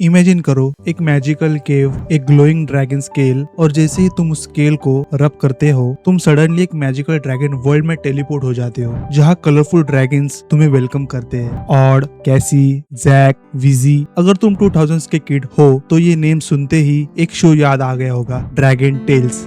Imagine करो एक magical केव, एक ग्लोइंग ड्रैगन स्केल, और जैसे ही तुम उस स्केल को रब करते हो तुम सडनली एक मैजिकल ड्रैगन वर्ल्ड में टेलीपोर्ट हो जाते हो, जहाँ कलरफुल ड्रैगन्स तुम्हें वेलकम करते हैं। ऑड, कैसी, जैक, विजी। अगर तुम 2000s के किड हो तो ये नेम सुनते ही एक शो याद आ गया होगा, ड्रैगन टेल्स।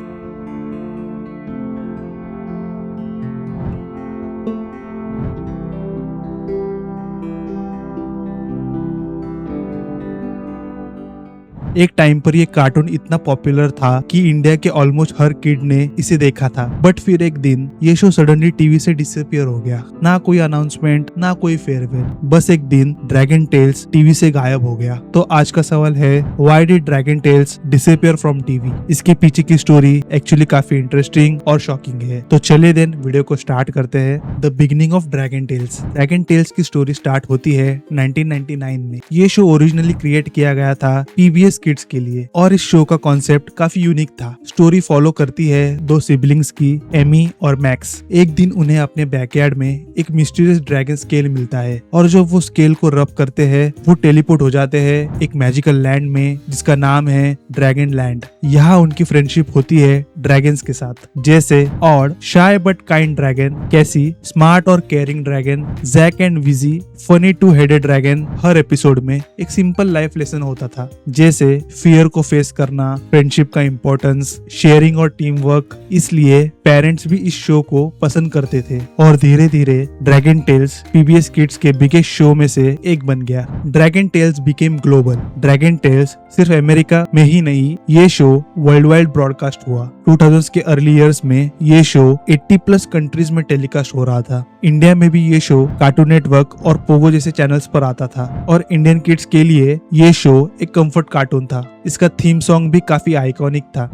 एक टाइम पर ये कार्टून इतना पॉपुलर था कि इंडिया के ऑलमोस्ट हर किड ने इसे देखा था। बट फिर एक दिन ये शो सडनली टीवी से डिसअपियर हो गया। ना कोई अनाउंसमेंट, ना कोई फेयरवेल, बस एक दिन ड्रैगन टेल्स टीवी से गायब हो गया। तो आज का सवाल है, why did Dragon Tales disappear from TV? इसके पीछे की स्टोरी एक्चुअली काफी इंटरेस्टिंग और शॉकिंग है। तो चलिए देन वीडियो को स्टार्ट करते हैं। The beginning of Dragon Tales. Dragon Tales की स्टोरी स्टार्ट होती है 1999 में। ये शो ओरिजिनली क्रिएट किया गया था पीबीएस किड्स के लिए, और इस शो का कॉन्सेप्ट काफी यूनिक था। स्टोरी फॉलो करती है दो सिबलिंग्स की, एमी और मैक्स। एक दिन उन्हें अपने बैकयार्ड में एक मिस्टीरियस ड्रैगन स्केल मिलता है, और जब वो स्केल को रब करते हैं वो टेलीपोर्ट हो जाते हैं एक मैजिकल लैंड में जिसका नाम है ड्रैगन लैंड। यहाँ उनकी फ्रेंडशिप होती है ड्रैगन्स के साथ, जैसे odd, shy but kind dragon, Cassie, smart और caring dragon, Jack and Wizzy, funny two headed dragon. हर एपिसोड में एक सिंपल लाइफ लेसन होता था, जैसे फियर को फेस करना, फ्रेंडशिप का इम्पोर्टेंस, शेयरिंग और टीम वर्क। इसलिए पेरेंट्स भी इस शो को पसंद करते थे, और धीरे धीरे ड्रैगन टेल्स पीबीएस किड्स के बिगेस्ट शो में से एक बन गया। Dragon Tales became global. Dragon Tales सिर्फ अमेरिका में ही नहीं, ये शो वर्ल्ड वाइड ब्रॉडकास्ट हुआ। 2000s के अर्ली ईयर्स में ये शो 80+ कंट्रीज में टेलीकास्ट हो रहा था। इंडिया में भी ये शो कार्टून नेटवर्क और पोगो जैसे चैनल्स पर आता था, और इंडियन किड्स के लिए ये शो एक कंफर्ट कार्टून था। इसका थीम सॉन्ग भी काफी आइकॉनिक था।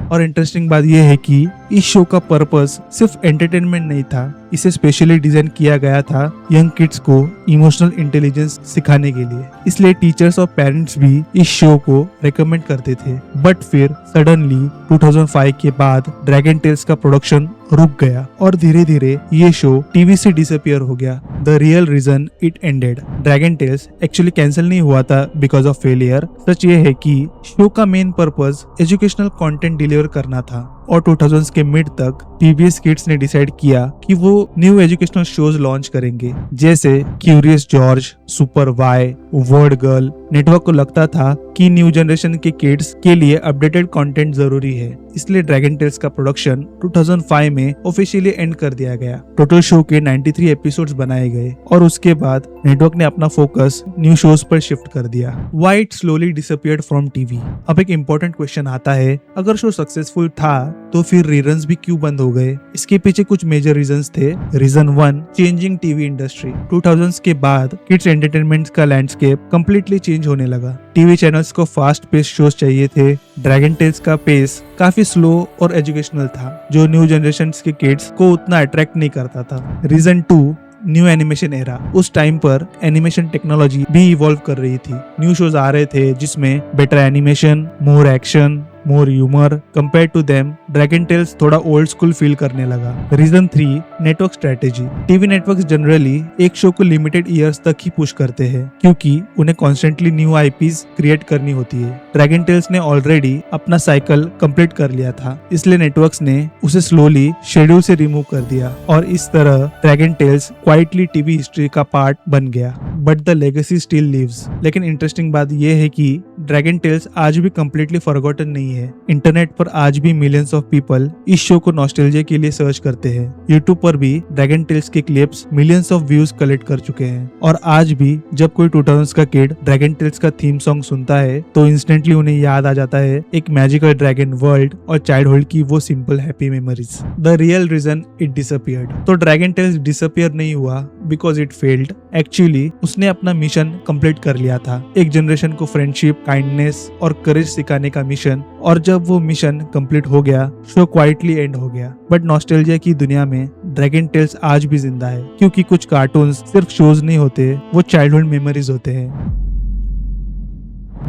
और इंटरेस्टिंग बात यह है कि इस शो का पर्पस सिर्फ एंटरटेनमेंट नहीं था, इसे स्पेशली डिजाइन किया गया था यंग किड्स को इमोशनल इंटेलिजेंस सिखाने के लिए। इसलिए टीचर्स और पेरेंट्स भी इस शो को रेकमेंड करते थे। बट फिर सडनली 2005 के बाद ड्रैगन टेल्स का प्रोडक्शन रुक गया, और धीरे धीरे ये शो टीवी से डिसअपियर हो गया। The real reason it ended. Dragon Tales actually cancel नहीं हुआ था बिकॉज ऑफ फेलियर। सच ये है कि शो का main purpose educational content deliver करना था, और 2000s के मिड तक पीबीएस किड्स ने डिसाइड किया कि वो न्यू एजुकेशनल शोज लॉन्च करेंगे, जैसे Curious George, Super Why, Word Girl. Network को लगता था कि न्यू जनरेशन के किड्स के लिए अपडेटेड कंटेंट जरूरी है, इसलिए ड्रैगन टेल्स का प्रोडक्शन 2005 में ऑफिशियली एंड कर दिया गया। टोटल शो के 93 एपिसोड्स बनाए गए, और उसके बाद नेटवर्क ने अपना फोकस न्यू शोज पर शिफ्ट कर दिया। Why it slowly disappeared from TV? अब एक इम्पोर्टेंट क्वेश्चन आता है, अगर शो सक्सेसफुल था तो फिर रीरन्स भी क्यों बंद हो गए? इसके पीछे कुछ मेजर रीजंस थे। Reason 1, changing TV industry. 2000s के बाद किड्स एंटरटेनमेंट का लैंडस्केप कंप्लीटली चेंज होने लगा। टीवी चैनल्स को फास्ट पेस शोज चाहिए थे। ड्रैगन टेल्स का पेस काफी स्लो और एजुकेशनल था, जो न्यू जनरेशन के किड्स को उतना अट्रैक्ट नहीं करता था। Reason 2, new animation era. उस टाइम पर एनिमेशन टेक्नोलॉजी भी इवॉल्व कर रही थी। न्यू शोज आ रहे थे जिसमें better animation, more action, more humour. Compare to them Dragon Tales थोड़ा ओल्ड स्कूल फील करने लगा। Reason 3, network strategy. TV networks generally एक शो को लिमिटेड ईयर्स तक ही पुश करते हैं, क्योंकि उन्हें कॉन्स्टेंटली न्यू आईपीज क्रिएट करनी होती है। ड्रैगन टेल्स ने ऑलरेडी अपना साइकिल कंप्लीट कर लिया था, इसलिए नेटवर्क्स ने उसे स्लोली शेड्यूल से रिमूव कर दिया, और इस तरह Dragon Tales quietly TV history का पार्ट बन गया। But the legacy still lives. लेकिन इंटरेस्टिंग बात यह है कि ड्रैगन टेल्स आज भी कम्प्लीटली फॉरगॉटन नहीं है। इंटरनेट पर आज भी मिलियंस ऑफ ऑफ पीपल इस शो को नॉस्टैल्जिया के लिए सर्च करते हैं। यूट्यूब पर भी ड्रैगन टेल्स के clips millions of views collect कर चुके हैं और आज भी जब कोई 2000s का किड ड्रैगन टेल्स का थीम सॉन्ग सुनता है तो इंस्टेंटली उन्हें याद आ जाता है एक मैजिकल ड्रैगन वर्ल्ड और चाइल्डहुड की वो simple happy memories. The real reason it disappeared. तो ड्रैगन टेल्स डिसअपियर नहीं हुआ बिकॉज इट फेल्ड। एक्चुअली उसने अपना मिशन कंप्लीट कर लिया था, एक जनरेशन को फ्रेंडशिप, काइंडनेस और करेज सिखाने का मिशन। और जब वो मिशन कंप्लीट हो गया, शो क्वाइटली एंड हो गया। बट नॉस्टैल्जिया की दुनिया में ड्रैगन टेल्स आज भी जिंदा है, क्योंकि कुछ कार्टून्स सिर्फ शोज नहीं होते, वो चाइल्डहुड मेमोरीज होते हैं।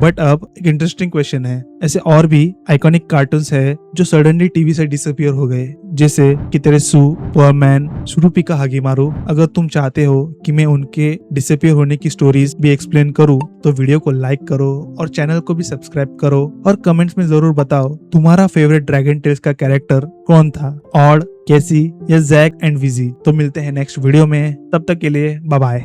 बट अब एक इंटरेस्टिंग क्वेश्चन है, ऐसे और भी आइकॉनिक कार्टून्स है जो सडनली टीवी से डिसअपियर हो गए, जैसे कितेरेसू, पुअरमैन, शुरुपिका हागिमारू। अगर तुम चाहते हो कि मैं उनके डिसअपियर होने की स्टोरीज भी एक्सप्लेन करूं तो वीडियो को लाइक करो और चैनल को भी सब्सक्राइब करो और कमेंट्स में जरूर बताओ तुम्हारा फेवरेट ड्रैगन टेल्स का कैरेक्टर कौन था, ऑड, कैसी या जैक एंड विजी। तो मिलते हैं नेक्स्ट वीडियो में, तब तक के लिए बाय बाय।